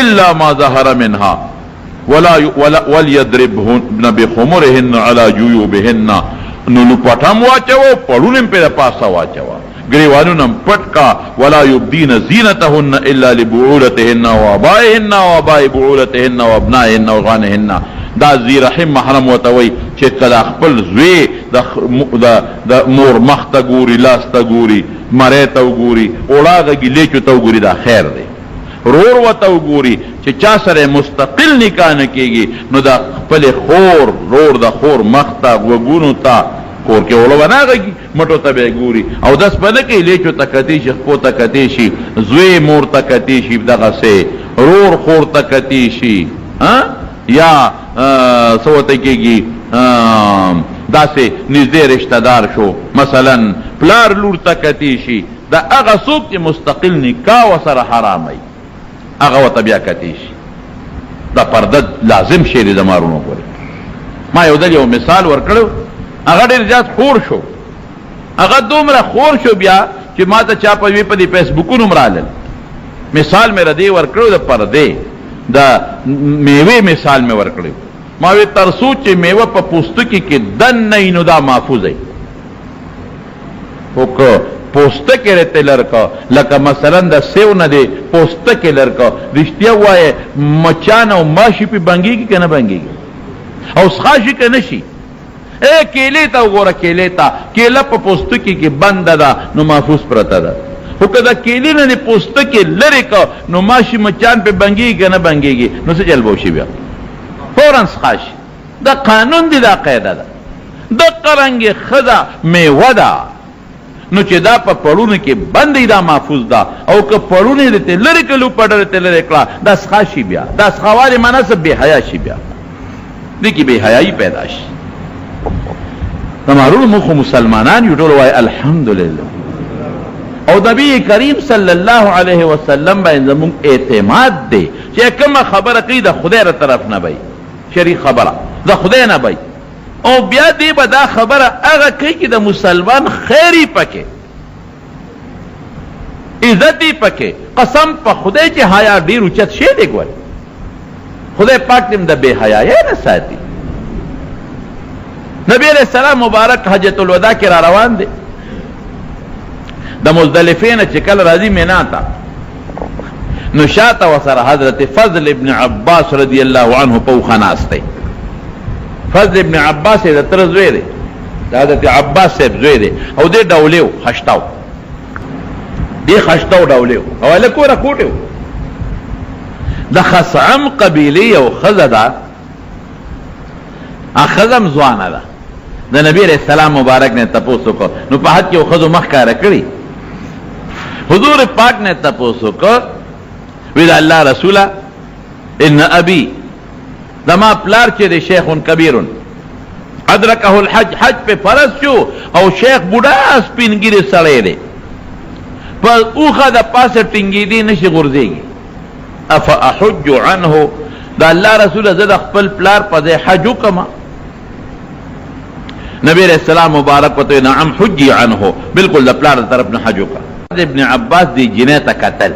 الا ما ظهر منها وليضربن بخمرهن على جيوبهن نو پټم واچو پړونم په پاسه واچو گریوانونم پټکا ولا يبدين زينتهن الا لبعولتهن وابائهن واباء بعولتهن وابنائهن وغانهن دا زی رحم محرم وتوي چې کله خپل زوی د مور مخ ته ګوري لاس ته ګوري مړی ته وګوري اوړاغه ګیلې چې ته وګوري دا خیر دی رور وته وګوري چې چا سره مستقل نکاح نه کېږي نو دا خپل خور رور د خور مخ ته وګونو ته کور کې اولو وناغږي مټو ته به ګوري او داس په نه کې لیچو ته کتی شي خپو ته کتی شي زوی مور ته کتی شي دغه سه رور خور ته کتی شي یا سوته کېږي داسې نږدې رشتہ دار شو مثلا پلار لور ته کتی شي دا هغه څوک چې مستقل نکاح وسره حرامي هغه ورته بیا کتی شي دا پرده لازم شی دی د مارونو پورې ما یو دل یو مثال ورکړو هغه ډېر زیات خور شو هغه دومره خور شو بیا چې ما ته چا په دې فیسبوکونو مرالل مثال مې ردی ورکړو د پرده د میوه مثال مې ورکړو ما وی ترسو چې میوه په پوستکی کې دن نه نو دا محفوظ دی او پوستکی رته لرکا لکه مثلا د سیو نه دی پوستکی لرکا رښتیا وایي مچان او ماشي په بنګيږي کنه بنګيږي او سخاشي کنه شي اے کېلې ته وګوره کېلې ته کېله په پوستکی کې بند ده نو محفوظ پرته ده خو که دا کېلې نه پوستکی لرې کا نو ماشي مچان په بنګيږي کنه بنګيږي نو څه چل به وشي بیا فوراً سخاشي دا قانون دی دا قاعده ده د قرنګ خدا میوه ده نو چې دا په پړونو کې بندې دا محفوظ ده او که پړونې دې لری کلو پړل ته لری کړه دا سخاشي بیا دا سخاوالي مناسب به حیا شي بیا دې کې به حیاي پیدا شي تمارو مخ مسلمانان یو ټول وای الحمدلله او نبی کریم صلی الله علیه وسلم باندې زموږ اعتماد دی چې کومه خبره کوي د خدای تر طرف نه وي شری خبره د خدای نه وي او بیا دی به دا خبره هغه کوي چې د مسلمان خیری پکې عزت پکې قسم په خدای چې حیا ډیر اوچت شی دی ګور خدای پاک دې د بے حیاي نه ساتي نبی علیہ السلام مبارک حجۃ الوداع کې را روان دي د مزدلفین چې کله راځي مینا ته نو شاته وسره حضرت فضل ابن عباس رضی الله عنه په خناسته فضل ابن عباس د تر زوی دی حضرت عباس صاحب زوی دی او دې ډولیو خشتاو دې خشتاو ډولیو او له کوره کوټیو د خصعم قبیله او خزدا اخزم زوانه ده د نبی علیہ السلام مبارک نے تپوسو کو نو په حد کې خزو مخ کار کړی حضور پاک نے تپوسو کو وی الله رسوله ان ابي دما پلار چې د شیخ کبیر ادرکه الحج حج په فرض شو او شیخ بوډا سپینګری سړی دی په اوخه د پاسه ټینګی دی نشي غورځيږي اف احج عنه دا الله رسول زد خپل پلار په حج وکما نبی علیہ السلام مبارک وته نعم حجی عنه بالکل د پلار طرف نه حج وکا ابن عباس دی جنیت قتل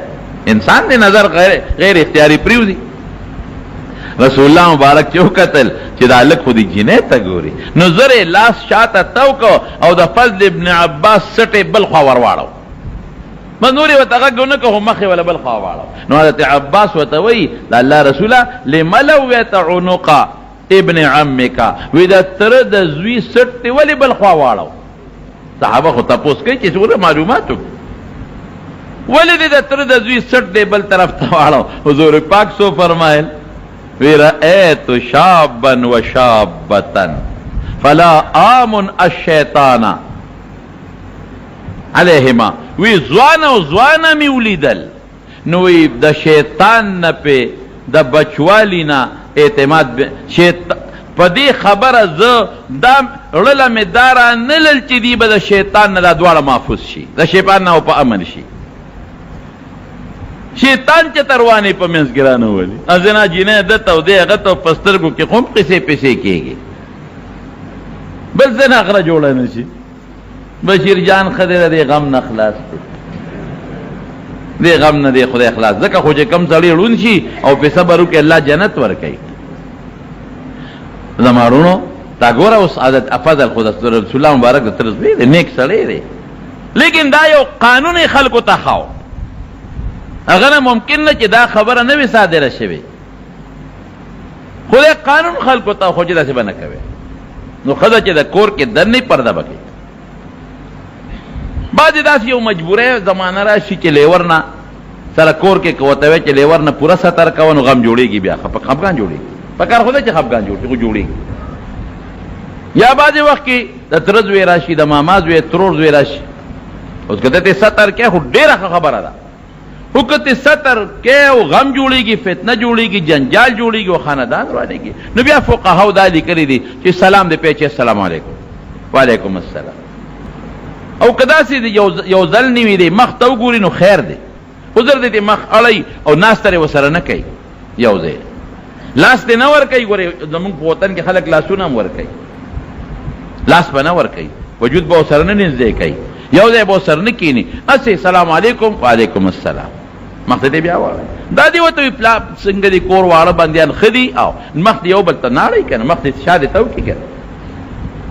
انسان دی نظر غیر اختیاری پریوزی رسول الله مبارک چو قتل چې دا لک خودی جنیت ګوري نظر لاس شاته توکو او د فضل ابن عباس سټه بل خوا ورواړو منوري وتغغونه که مخه ولا بل خوا واړو نو حضرت عباس وتوي الله رسوله لملو يتعنق ابن عمك ودا تر د زوی سټ ولی بل خوا واړو صحابه خو تاسو کوي چې څوره معلوماتو ولی د تر د زوی سټ دی بل طرف ته واړو حضور پاک سو فرمایل ورأيت شابا وشابة فلا آمن الشيطان عليهما وی زوانا و زوانا می ولیدل نوی د شیطان نه په د بچوالی نه اعتماد په دې خبره زه دا رړله مې داره نه لل چې دی به د شیطان نه دا دواړه محفوظ شي د شیطان نه په امن شي شیطان چې تروانې په منځ کې رانولي ازنا جینۍ دته او دې هغه ته په سترګو کې خو قصې پسې کېږي بل زنا غره جوړه نه شي بشیر جان خدای دې غم نه خلاص دې غم نه دې خدای خلاص ځکه خو چې کم سړی ړون شي او په صبر وکړي الله جنت ورکوي زمارونو دا ګوره اوس عادت افضل خود رسول الله مبارک د ترزوی دی نیک سړی دی لیکن دا یو قانون خلکو ته خاو هغه نه ممکن نه چې دا خبره نه وي صادره شوې خدای قانون خلکو ته خو چې داسې به نه کوي نو ښځه چې د کور کې دننه پرده به کوي بعضې داسې یو مجبوره زمانه راشي چې لیور نه سره کور کې کوته وی چې لیور نه پوره ستر کوه نو غم جوړېږي بیا خفګان جوړېږي په کار خو دی چې خفګان جوړېږي یا بعضې وخت کې د تره زوی راشي د ماما زوی ترور زوی راشي اوس که ته ستر کې خو ډېره ښه خبره ده خو که ته ستر کې او غم جوړېږي فتنه جوړېږي جنجال جوړېږي او خاندان روانېږي نو بیا فقهاو دا لیکلي دي چې سلام دې پیچې السلام علیکم وعلیکم السلام او که داسې یو ځل نوي دی مخ ته وګوري نو خیر دی عذر دې مخ اړی او ناسترې ورسره نه کوي یو ځای لاس دې نه ورکوي ګورې زمونږ په وطن کې خلک لاسونه هم ورکوي لاس به نه ورکوي وجود به ورسره نه نږدې کوي یو ځای به ورسره نه کښېني هسې سلام علیکم وعلیکم السلام مخ ته دې بیا ووایي دا دې ورته وي پلا څنګه دي کور واړه بندیان ښه دي او مخ دې یو بل ته ناړئ که نه مخ دې شا دې ته وکړي که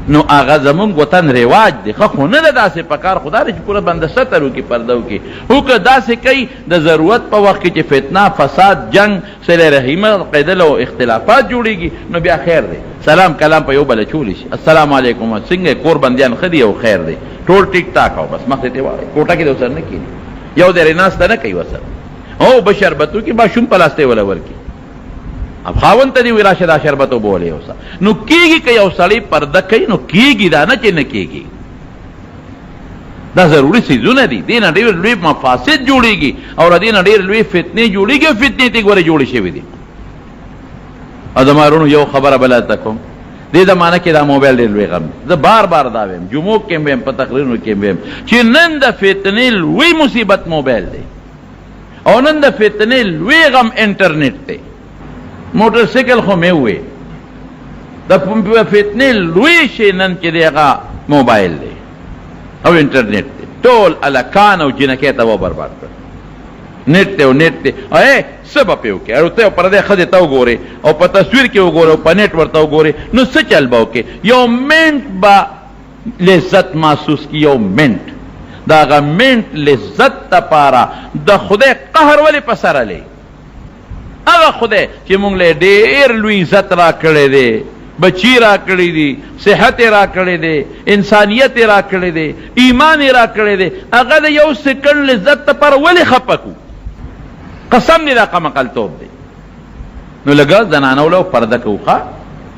نو هغه زمونږ وطن رواج دی ښه خو نه ده داسې په کار خو دا دی چې پوره بنده ستر وکړي پرده وکړي خو که داسې کوي د ضرورت په وخت کې چې فتنه فساد جنګ صله رحیمه قیدل او اختلافات جوړېږي نو بیا خیر دی سلام کلام په یو بله چولی شي السلام علیکم څنګه کور بندیان ښه دي او خیر دی ټول ټیک ټاک او بس مخ ته وایي کوټه کې د ورسره نه کښېني یو ځای ناسته نه کوي ورسره او به شربت وکړي ماشوم په لاس ته یې وله ورکړي اب خاوند ته دی وی راشه دا شربت وبولې اوسه نو کېږي که یو سړی پرده کوي نو کېږي دا نه چې نه کېږي دا ضروري څیزونه دي دې نه ډېر لوی مفاسد جوړېږي او د دې نه ډېر لوی فتنې جوړېږي او فتنې ته ګوره جوړې شوي دي او د مارونو یو خبره بله ته کوم دې زمانه کې دا موبایل ډېر لوی غم دی زه بار بار دا ویم جمعو کې ویم په تقریرونو کې ویم چې نن د فتنې لوی مصیبت موبایل دی او نن د فتنې لوی غم انټرنیټ دی موټر سایکل خو مې وې د فتنې لوی شی نن چې دی هغه موبایل دی او انټرنیټ دی ټول هلکان او جنکۍ ته وبرباد کړ نیټ دی او نیټ دی څه به پې وکړې او ته پردی ښځې ته وګورې او په تصویر کې وګورې او په نیټ ورته وګورې نو څه چل به وکړې یو منټ به لذت محسوس کړي یو منټ د هغه منټ لذت دپاره د خدای قهر ولې په سره لې هغه خدای چې مونږ له ډېر لوی عزت را کړی دی بچی را کړی دي صحت را کړی دی انسانیت را کړی دی ایمان را کړی دی هغه د یو سکنډ لذت دپاره ولې خفه کړو قسم دې دا قمقلتوب دی نو لږه زنانو له پرده کوو ښه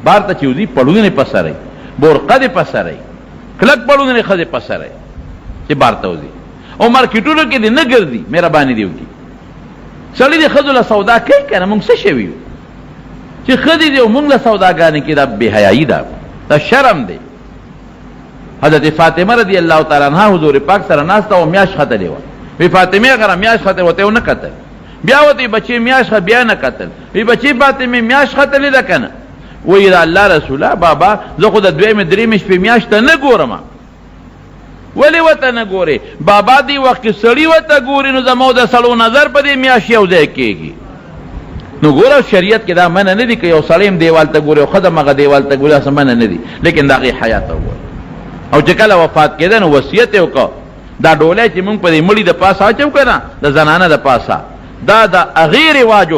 بار ته چې وځي پړونې په سرئ بورقه دې په سرئ کلک پړونې ښځې په سرئ چې بار ته وځي او مارکیټونو کې دې نه ګرځي مهرباني دې وکړي سړی د ښځو له سودا کوي که نه مونږ څه شوي یو چې ښځې دي او مونږ له سوداګانې کې دا بېحیایي ده دا شرم دی حضرت فاطمه رضی الله تعالی عنها حضور پاک سره ناسته او میاشت ختلې وه وی فاطمې غره میاشت ختلې ورته یې ونه کتل بیا ورته بچې میاشت بیا نه کتل وی بچې فاطمې میاشت ختلې ده که نه وایي د الله رسوله بابا زه خو د دویمې درېیمې شپې میاشت ته نه ګورم ولی وته نه ګورې بابا دی وخت کې سړي وته ګوري نو زما د سړو نظر په دې میاشت یو ځای کېږي نو ګوره شریعت کې دا منع نه دي که یو سړی هم دیوال ته ګوري او ښځه هم هغه دیوال ته ګوري داسې منع نه دي لیکن د هغې حیا ته وګوره او چې کله وفات کېده نو وصیت یې وکړه دا ډولی چې مونږ په دې مړي د پاسه اچو که نه د زنانه د پاسه دا د هغې رواج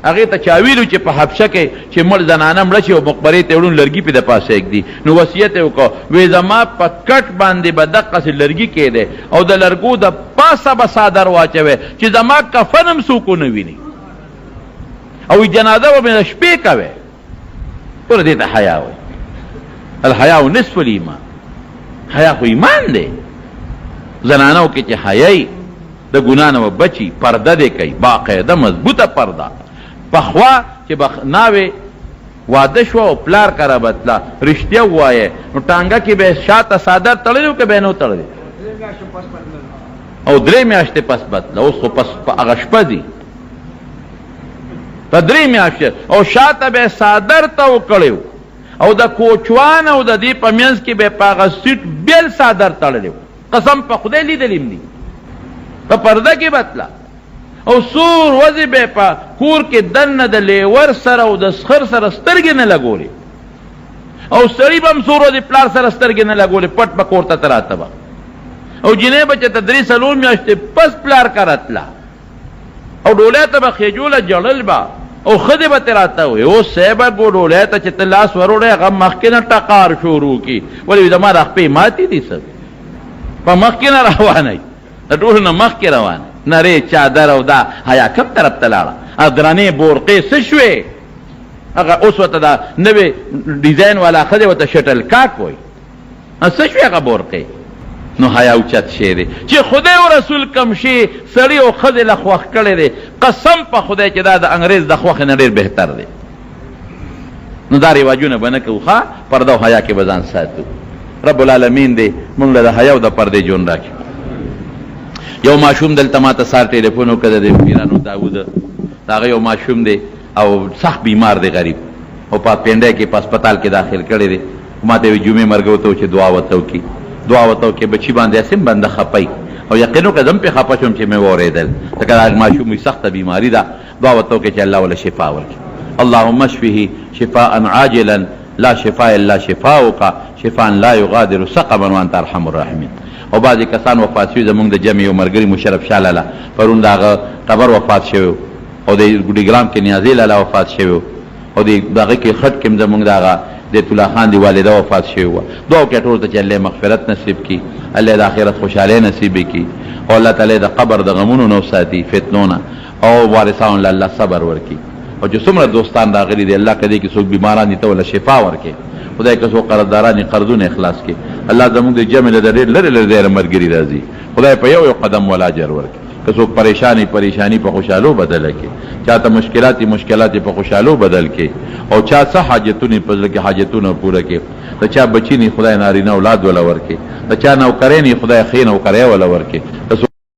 هغې ته چا ویلو چې په حبشه کې چې مړ زنانه مړه شي او مقبرې ته وړون لرګي پې د پاسه ایږدي نو وصیت یې وکړه وی زما په کټ باندې به دقسې لرګي کېدی او د لرګو د پاسه به څادر واچوی چې زما کفن هم څوک ونه ویني او جنازه به مې د شپې کوی ګوره دې ته حیا وایي الحیا نصف الایمان حیا خو ایمان دی زنانو کې چې حیاي د ګناه نه بچي پرده دې کوي باقاعده مضبوطه پرده پخوا چې ناوې واده شوه او پلار کره بتله رښتیا ووایه نو ټانګه کې به شاته صادر تړلی و که به یې نه و تړلی او 3 میاشتې پس بتله اوس خو پس په هغه شپه دي په 3 میاشتې او شاته به صادر ته و کړی او د کوچوان او د دې په منځ کې به په هغه سیټ بیل صادر تړلی و قسم په خدای لیدلیم دي په پرده کې بتله او سور وځي به په کور کې دننه د لیور سره او د سخر سره سترګې نه لګولې او سړی بم سورو دی پلار سره سترګې نه لګولې پټ به کور ته تراته به او جنې به چې تدریس څلور میاشتې پس پلار کره تله او ډولۍ ته به خېجوله جړل به او ښځې به ترې راته وي اوس صاحبه ګو ډولۍ ته چې ته لاس وروړی هغه مخکې نه ټقار شروع کړي ولې زما د خپې ماتې دي څه په مخکې نه روانئ د ټولو نه مخکې روانئ نرې چادر او دا حیا کوم طرف ته لاړه درنې بورقې څه شوې هغه اوس ورته دا نوې ډیزاین والا ښځې ورته شټل کاک وایي څه شوې هغه بورقې نو حیا اوچت شی دی چې خدای او رسول کم شي سړي او ښځې له خوښ کړی دی قسم په خدای چې دا د انګریز د خوښې نه ډېر بهتر دی نو دا رواجونه به نه کوو ښه پرده او حیا کې به ځان ساتو رب العالمین دی موږ له د حیا او د پردې ژوند راکړي یو ماشوم دلته ما ته سار ټلیفون وکړه د پیرانو داود د هغه یو ماشوم دی او سخت بیمار دی غریب او په پینډۍ کې په هسپتال کې داخل کړی دی ما ته یې جمعې مرګ وته چې دعا ورته وکړي دعا ورته وکړي بچي باندې اسیم بنده خپئ او یقین وکړه زه هم پرې خفه شوم چې مې واورېدل ځکه دا ماشوم سخته بیماري ده دعا ورته وکړي چې الله وله شفا ورکړي اللهم اشفه شفاء عاجلا لا شفاء الا شفاؤک شفاء لا یغادر سقما وانت ارحم الراحمین او بعضې کسان وفات شوي زمونږ د جمع یو ملګري مشرف شاه لاله پرون د هغه قبر وفات شوی او د ګوډیګرام کې نیازي لاله وفات شوی او دغه کې خټ کې هم زمونږ د هغه د طلا خان دی والده وفات شوی وه دعا وکړه ټولو ته چې الله مغفرت نصیب کړي الله د آخرت خوشحالۍ نصیب کړي او الله تعالی د قبر د غمونو نه وساتي فتنو نه او وارثانو له الله صبر ورکړي او چې څومره دوستان راغلي دي الله کدی کې څوک بیماران دي ته ولا شفا ورکړي خدای که څوک قرضداران قرضونه اخلاص کړي الله زموږ د جمع له ډېر لرې لرې مرګري راځي خدای په یو قدم ولا اجر ورکړي که څوک پریشانی په خوشحالو بدل کړي چاته مشکلات په خوشحالو بدل کړي او چا څه حاجتونه په ځل کې حاجتونه پوره کړي د چا بچی نه خدای نارینه اولاد ولا ورکړي د چا نوکرې نه خدای خیر نوکرې ولا ورکړي